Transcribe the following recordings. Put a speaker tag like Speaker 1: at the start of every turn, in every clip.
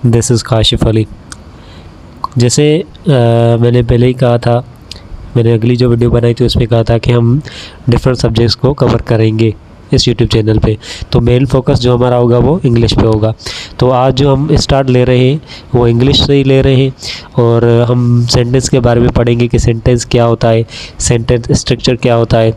Speaker 1: This is Kashif Ali. जैसे मैंने पहले ही कहा था, मैंने अगली जो वीडियो बनाई थी उसमें कहा था कि हम डिफरेंट सब्जेक्ट्स को कवर करेंगे इस यूट्यूब चैनल पे। तो मेन फोकस जो हमारा होगा वो इंग्लिश पे होगा। तो आज जो हम स्टार्ट ले रहे हैं वो इंग्लिश से ही ले रहे हैं, और हम सेंटेंस के बारे में पढ़ेंगे कि सेंटेंस क्या होता है, सेंटेंस स्ट्रक्चर क्या होता है,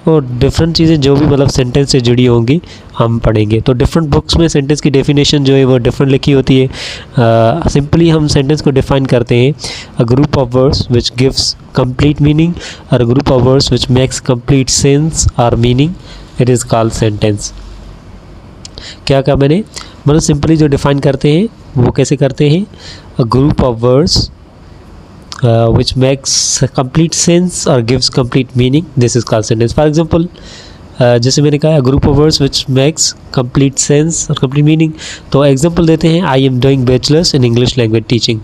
Speaker 1: और डिफरेंट चीज़ें जो भी मतलब सेंटेंस से जुड़ी होंगी हम पढ़ेंगे। तो डिफरेंट बुक्स में सेंटेंस की डेफिनेशन जो है वो डिफरेंट लिखी होती है। सिंपली हम सेंटेंस को डिफाइन करते हैं, a group of words which gives complete meaning or a group of words which makes complete sense or meaning, it is called sentence. क्या कहा मैंने, मतलब सिंपली जो डिफाइन करते हैं वो कैसे करते हैं, a group of words which makes complete sense or gives complete meaning, this is called sentence. For example, जैसे मैंने कहा group of words which makes complete sense और कंप्लीट मीनिंग। तो एग्जांपल देते हैं, I am doing bachelors in English language teaching.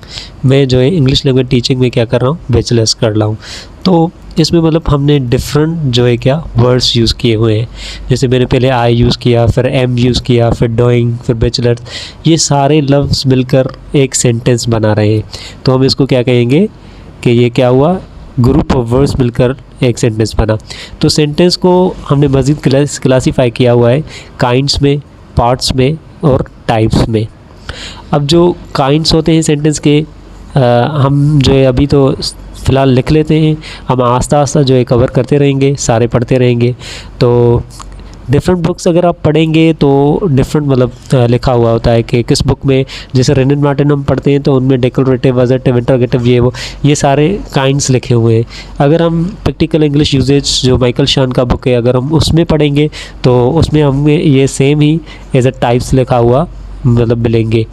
Speaker 1: मैं जो है इंग्लिश लैंग्वेज टीचिंग में क्या कर रहा हूँ, बैचलर्स कर रहा हूँ। तो इसमें मतलब हमने डिफरेंट जो है क्या वर्ड्स यूज़ किए हुए हैं। जैसे मैंने पहले आई यूज़ किया, फिर एम यूज़ किया, फिर डूइंग, फिर बैचलर्स, ये सारे लफ्ज़ मिलकर एक सेंटेंस बना रहे हैं। तो हम इसको क्या कहेंगे कि ये क्या हुआ, ग्रुप ऑफ वर्ड्स मिलकर एक सेंटेंस बना। तो सेंटेंस को हमने मज़ीद क्लासीफाई किया हुआ है काइंड्स में, पार्ट्स में और टाइप्स में। अब जो काइंड्स होते हैं सेंटेंस के, हम जो है अभी तो फ़िलहाल लिख लेते हैं, हम आस्ता आस्ता जो है कवर करते रहेंगे, सारे पढ़ते रहेंगे। तो डिफरेंट बुक्स अगर आप पढ़ेंगे तो डिफरेंट मतलब लिखा हुआ होता है कि किस बुक में, जैसे रेनिन मार्टिन हम पढ़ते हैं तो उनमें डिक्लेरेटिव, अजर्टिव, इंटरोगेटिव, ये सारे काइंड्स लिखे हुए हैं। अगर हम प्रैक्टिकल इंग्लिश यूजेज जो माइकल शान का बुक है, अगर हम उसमें पढ़ेंगे तो उसमें हमें ये सेम ही एज अ टाइप्स लिखा हुआ मतलब मिलेंगे।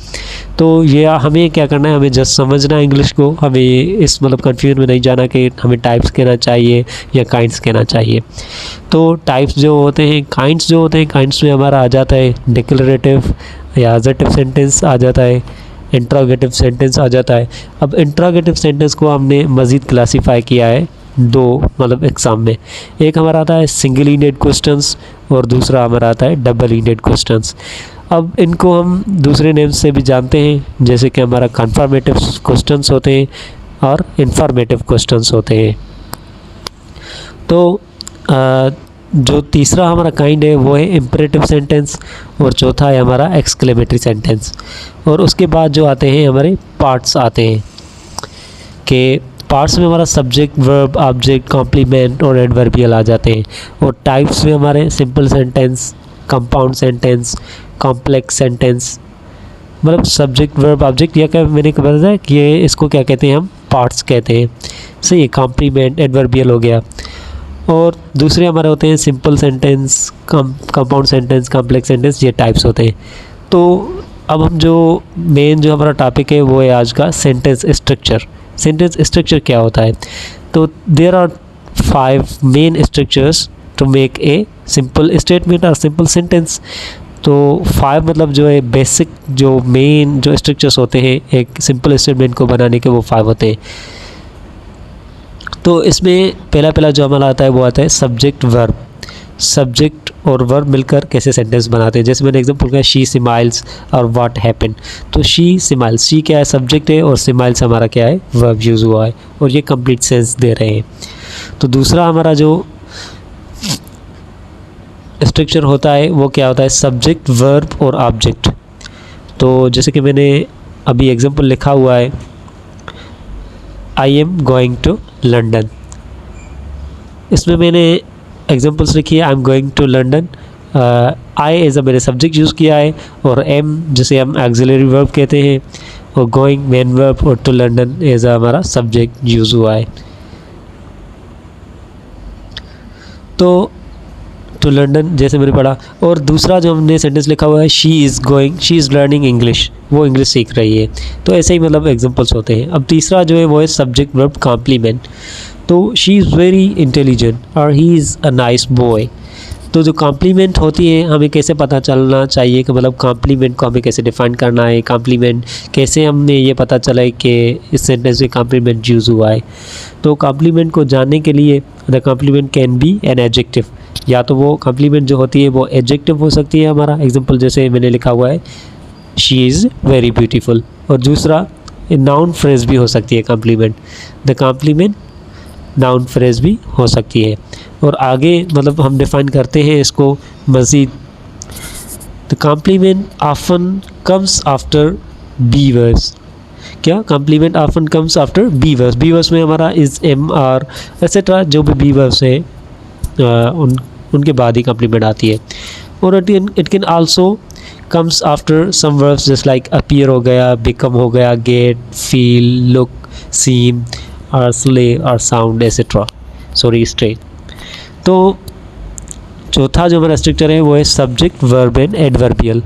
Speaker 1: तो ये हमें क्या करना है, हमें जस्ट समझना है इंग्लिश को, हमें इस मतलब कन्फ्यूजन में नहीं जाना कि हमें टाइप्स कहना चाहिए या काइंड्स कहना चाहिए। तो टाइप्स जो होते हैं, काइंड्स जो होते हैं, काइंड्स में हमारा आ जाता है डिक्लेरेटिव या अजर्टिव सेंटेंस आ जाता है, इंट्रोगेटिव सेंटेंस आ जाता है। अब इंट्रोगेटिव सेंटेंस को हमने मज़ीद क्लासीफाई किया है दो मतलब एग्ज़ाम में। एक हमारा आता है सिंगल इंडेड क्वेश्चंस और दूसरा हमारा आता है डबल इंडेड क्वेश्चंस। अब इनको हम दूसरे नेम से भी जानते हैं, जैसे कि हमारा कन्फर्मेटिव क्वेश्चंस होते हैं और इन्फॉर्मेटिव क्वेश्चंस होते हैं। तो जो तीसरा हमारा काइंड है वो है इम्परेटिव सेंटेंस, और चौथा है हमारा एक्सक्लेमेटरी सेंटेंस। और उसके बाद जो आते हैं हमारे पार्ट्स आते हैं, कि पार्ट्स में हमारा सब्जेक्ट, वर्ब, ऑब्जेक्ट, कॉम्प्लीमेंट और एडवर्बियल आ जाते हैं। और टाइप्स में हमारे simple sentence, compound sentence, complex sentence, मतलब सब्जेक्ट, वर्ब, ऑब्जेक्ट, या क्या मैंने बताया कि ये इसको क्या कहते हैं, हम पार्ट्स कहते हैं। सही है, कॉम्प्लीमेंट, एडवर्बियल हो गया। और दूसरे हमारे होते हैं simple sentence, compound sentence, complex sentence, ये टाइप्स होते हैं। तो अब हम जो मेन जो हमारा टॉपिक है वो है आज का सेंटेंस स्ट्रक्चर। सेंटेंस स्ट्रक्चर क्या होता है, तो there are 5 main structures to make a simple statement और सिंपल सेंटेंस। तो 5 मतलब जो है बेसिक जो मेन जो स्ट्रक्चर्स होते हैं एक सिंपल स्टेटमेंट को बनाने के, वो 5 होते हैं। तो इसमें पहला जो हमारा आता है वो आता है सब्जेक्ट वर्ब। सब्जेक्ट और वर्ब मिलकर कैसे सेंटेंस बनाते हैं, जैसे मैंने एग्जांपल किया शी स्माइल्स और व्हाट हैपेंड। तो शी स्माइल्स, शी क्या है, सब्जेक्ट है, और स्माइल्स हमारा क्या है, वर्ब यूज़ हुआ है, और ये कंप्लीट सेंस दे रहे हैं। तो दूसरा हमारा जो स्ट्रक्चर होता है वो क्या होता है, सब्जेक्ट, वर्ब और ऑब्जेक्ट। तो जैसे कि मैंने अभी एग्जांपल लिखा हुआ है, I am going to London. इसमें मैंने एग्जांपल्स लिखी है, I am going to London, I as a मैंने सब्जेक्ट यूज़ किया है, और एम जैसे हम एक्सिलरी वर्ब कहते हैं, और गोइंग मेन वर्ब, और टू लंदन एज अ हमारा सब्जेक्ट यूज़ हुआ है। तो टू लंदन जैसे मैंने पढ़ा। और दूसरा जो हमने सेंटेंस लिखा हुआ है, she is going, she is learning English, वो इंग्लिश सीख रही है। तो ऐसे ही मतलब एग्जांपल्स होते हैं। अब तीसरा जो है वो है सब्जेक्ट वर्ब कॉम्प्लीमेंट। तो शी इज़ वेरी इंटेलिजेंट और he is a nice boy. तो जो कॉम्प्लीमेंट होती है हमें कैसे पता चलना चाहिए कि मतलब कॉम्प्लीमेंट को हमें कैसे डिफ़ाइन करना है, कॉम्प्लीमेंट कैसे हमें ये पता चला है कि इस सेंटेंस में कॉम्प्लीमेंट यूज़ हुआ है। तो कॉम्प्लीमेंट को जानने के लिए the complement can be an adjective, या तो वो कॉम्प्लीमेंट जो होती है वो एडजेक्टिव हो सकती है हमारा। एग्जांपल जैसे मैंने लिखा हुआ है, शी इज़ वेरी ब्यूटीफुल, और दूसरा नाउन फ्रेज भी हो सकती है complement, the complement noun phrase भी हो सकती है। और आगे मतलब हम डिफ़ाइन करते हैं इसको मज़ीद, the complement often comes after be verbs. क्या complement often comes after be verbs, be verbs में हमारा इज़, एम, आर एक्सेट्रा जो भी बी वर्स है उनके बाद ही कॉम्प्लीमेंट आती है। और it can also comes after some verbs just like appear हो गया, बिकम हो गया, गेट, फील, लुक, सीम, और स्ले और साउंड एक्सेट्रा, सॉरी स्टे। तो चौथा जो हमारा स्ट्रक्चर है वो है सब्जेक्ट, वर्ब एंड एडवर्बियल।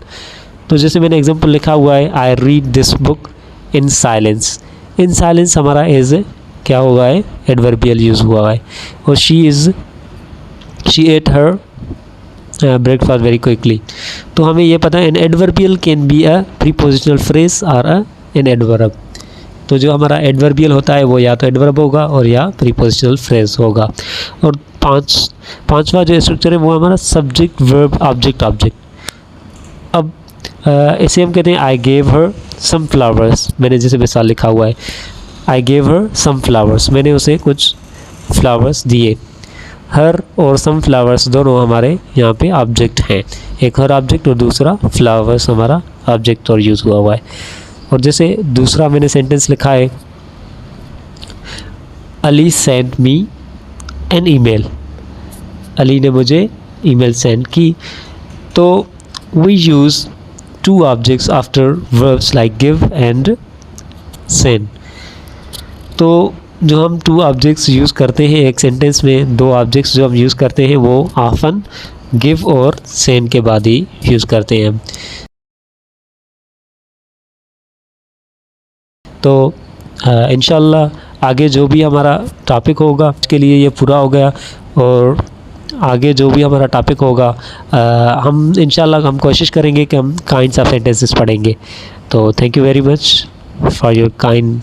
Speaker 1: तो जैसे मैंने एग्जांपल लिखा हुआ है, I read this book in silence. In silence हमारा एज क्या हुआ है, एडवर्बियल यूज़ हुआ है। और she ate her breakfast very quickly. तो हमें ये पता है an adverbial can be a prepositional phrase और एन एडवर्ब। तो जो हमारा एडवर्बियल होता है वो या तो एडवर्ब होगा और या प्रीपोजिशनल फ्रेज होगा। और पांचवा जो स्ट्रक्चर है वो हमारा सब्जेक्ट, वर्ब, ऑब्जेक्ट, ऑब्जेक्ट। अब इसे हम कहते हैं I gave her some flowers. मैंने जैसे मिसाल लिखा हुआ है, I gave her some flowers, मैंने उसे कुछ फ्लावर्स दिए। हर और सम फ्लावर्स दोनों हमारे यहाँ पे ऑब्जेक्ट हैं, एक हर ऑब्जेक्ट और दूसरा फ्लावर्स हमारा ऑब्जेक्ट और यूज़ हुआ है। और जैसे दूसरा मैंने सेंटेंस लिखा है, Ali send me an email. Ali ने मुझे ईमेल सेंड की। तो we use two objects after verbs like give and send. तो जो हम टू ऑब्जेक्ट्स यूज़ करते हैं एक सेंटेंस में, दो ऑब्जेक्ट्स जो हम यूज़ करते हैं वो ऑफन गिव और सेंड के बाद ही यूज़ करते हैं। तो इंशाल्लाह आगे जो भी हमारा टॉपिक होगा उसके लिए ये पूरा हो गया। और आगे जो भी हमारा टॉपिक होगा हम इंशाल्लाह हम कोशिश करेंगे कि हम काइंड्स ऑफ सेंटेंसेस पढ़ेंगे। तो thank you very much for your kind